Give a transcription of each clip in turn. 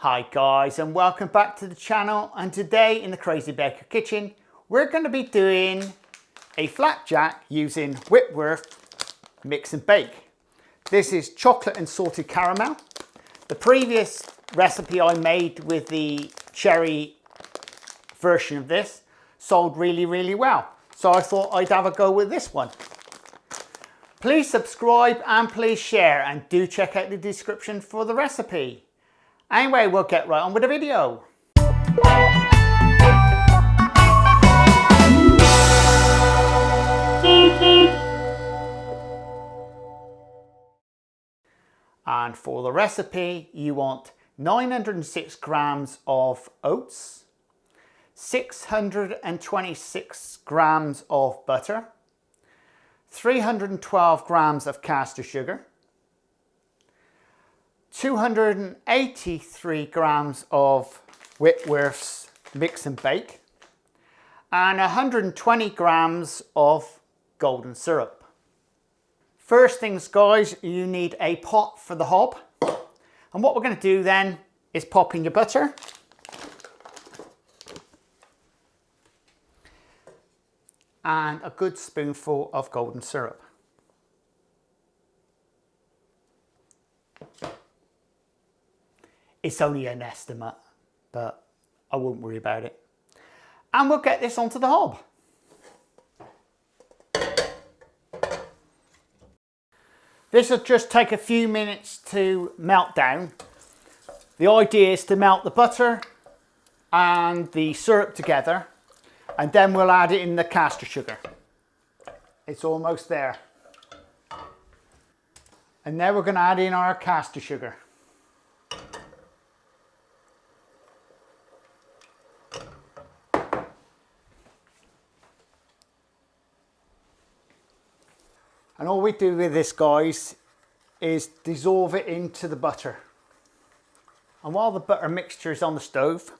Hi guys, and welcome back to the channel. And today in the Crazy Baker kitchen we're going to be doing a flapjack using Whitworth mix and bake. This is chocolate and salted caramel. The previous recipe I made with the cherry version of this sold really well, so I thought I'd have a go with this one. Please subscribe and please share, and do check out the description for the recipe. Anyway, we'll get right on with the video. And for the recipe, you want 906 grams of oats, 626 grams of butter, 312 grams of Castor sugar, 283 grams of Whitworth's mix and bake, and 120 grams of golden syrup. First things guys, you need a pot for the hob. And what we're going to do then is pop in your butter. And a good spoonful of golden syrup. It's only an estimate, but I won't worry about it. And we'll get this onto the hob. This will just take a few minutes to melt down. The idea is to melt the butter and the syrup together, and then we'll add it in the Castor sugar. It's almost there. And now we're going to add in our Castor sugar. And all we do with this, guys, is dissolve it into the butter. And while the butter mixture is on the stove,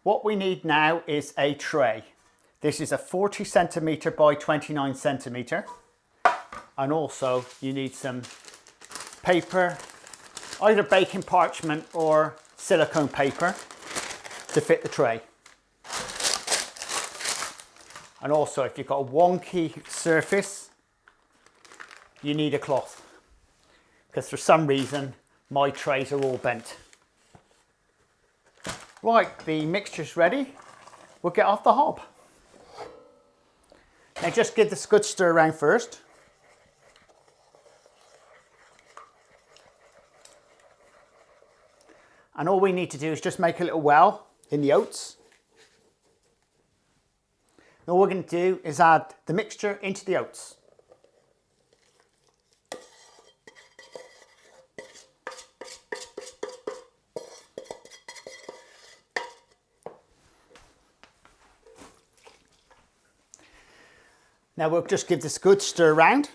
what we need now is a tray. This is a 40 centimetre by 29 centimetre. And also you need some paper, either baking parchment or silicone paper, to fit the tray. And also if you've got a wonky surface, you need a cloth, because for some reason my trays are all bent. Right, the mixture's ready. We'll get off the hob. Now just give this a good stir around first. And all we need to do is just make a little well in the oats. And all we're going to do is add the mixture into the oats. Now we'll just give this a good stir around.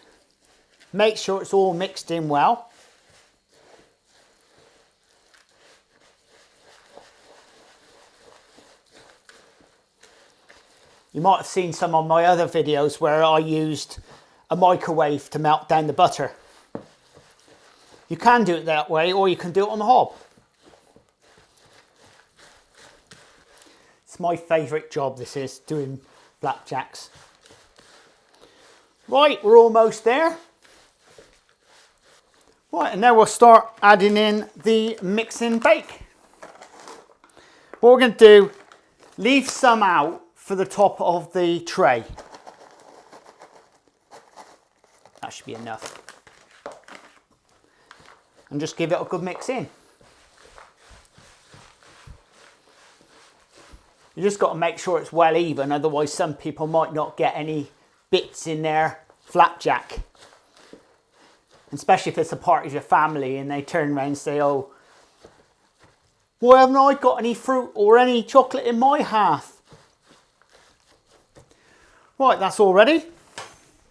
Make sure it's all mixed in well. You might have seen some of my other videos where I used a microwave to melt down the butter. You can do it that way, or you can do it on the hob. It's my favourite job, this is, doing flapjacks. Right, we're almost there. Right, and now we'll start adding in the mix and bake. What we're going to do, leave some out for the top of the tray. That should be enough. And just give it a good mix in. You just got to make sure it's well even, otherwise some people might not get any bits in their flapjack. And especially if it's a part of your family and they turn around and say, oh, why haven't I got any fruit or any chocolate in my half? Right, that's all ready.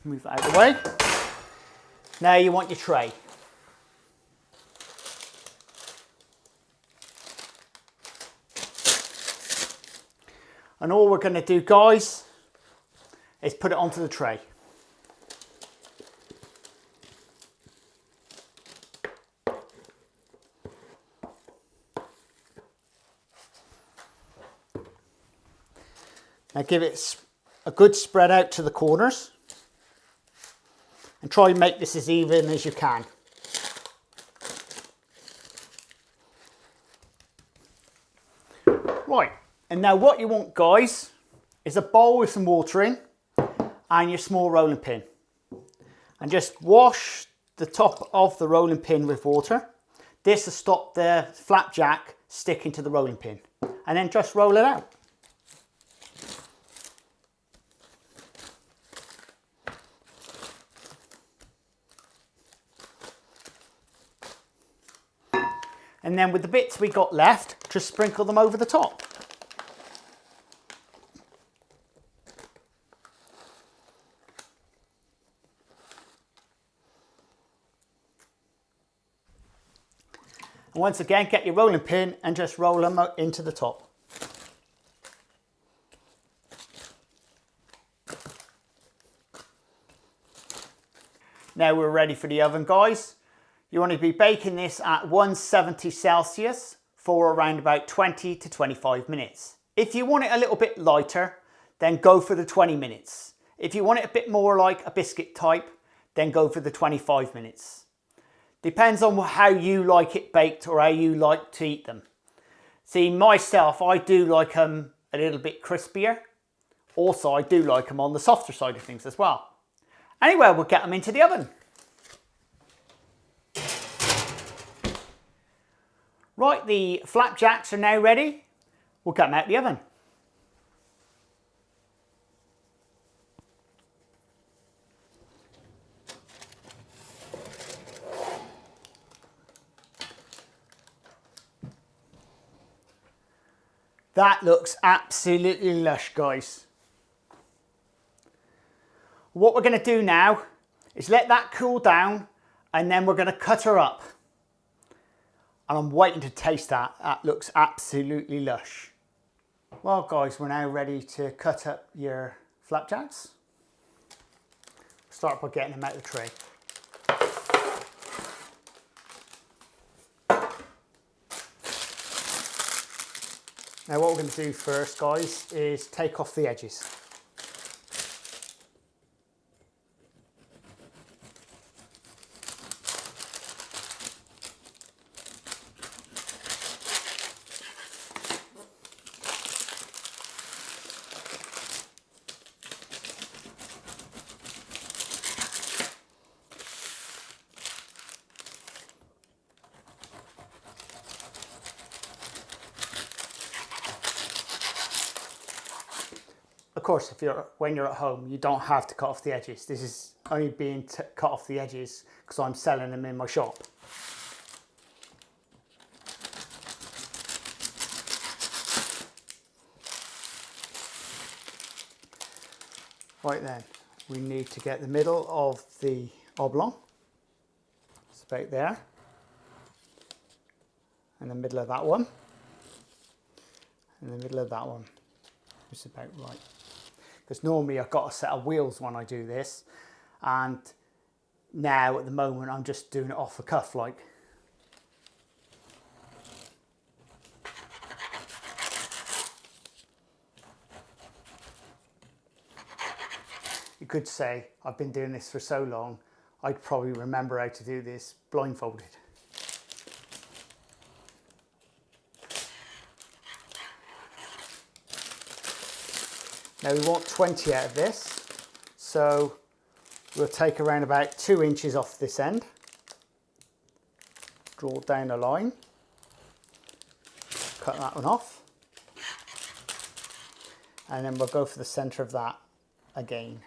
Move that out of the way. Now you want your tray. And all we're going to do, guys, is put it onto the tray. Now give it a good spread out to the corners and try and make this as even as you can. Right, and now what you want, guys, is a bowl with some water in and your small rolling pin. And just wash the top of the rolling pin with water. This will stop the flapjack sticking to the rolling pin. And then just roll it out. And then with the bits we got left, just sprinkle them over the top. And once again, get your rolling pin and just roll them into the top. Now we're ready for the oven, guys. You want to be baking this at 170 Celsius for around about 20 to 25 minutes. If you want it a little bit lighter, then go for the 20 minutes. If you want it a bit more like a biscuit type, then go for the 25 minutes. Depends on how you like it baked or how you like to eat them. See, myself, I do like them a little bit crispier. Also, I do like them on the softer side of things as well. Anyway, we'll get them into the oven. Right, the flapjacks are now ready. We'll get them out of the oven. That looks absolutely lush, guys. What we're going to do now is let that cool down and then we're going to cut her up. And I'm waiting to taste that. That looks absolutely lush. Well, guys, we're now ready to cut up your flapjacks. Start by getting them out of the tray. Now what we're going to do first, guys, is take off the edges. Of course, when you're at home, you don't have to cut off the edges. This is only being cut off the edges because I'm selling them in my shop. Right then, we need to get the middle of the oblong. It's about there. And the middle of that one. And the middle of that one. It's about right. Because normally I've got a set of wheels when I do this, and now at the moment I'm just doing it off the cuff like. You could say I've been doing this for so long, I'd probably remember how to do this blindfolded. Now we want 20 out of this, so we'll take around about 2 inches off this end, draw down a line, cut that one off, and then we'll go for the centre of that again.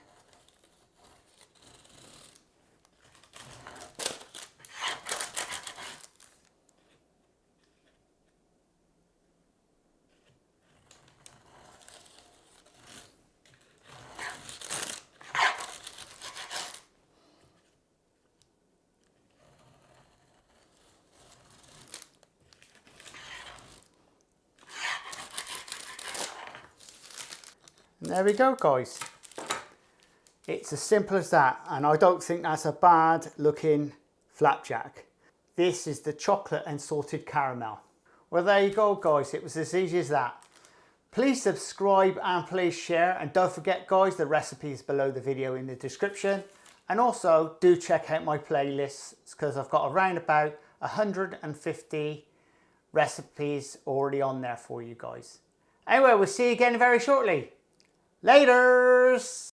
And there we go, guys. It's as simple as that, and I don't think that's a bad looking flapjack. This is the chocolate and salted caramel. Well, there you go, guys. It was as easy as that. Please subscribe and please share. And don't forget guys, the recipe is below the video in the description. And also do check out my playlists because I've got around about 150 recipes already on there for you guys. Anyway, we'll see you again very shortly. Laters!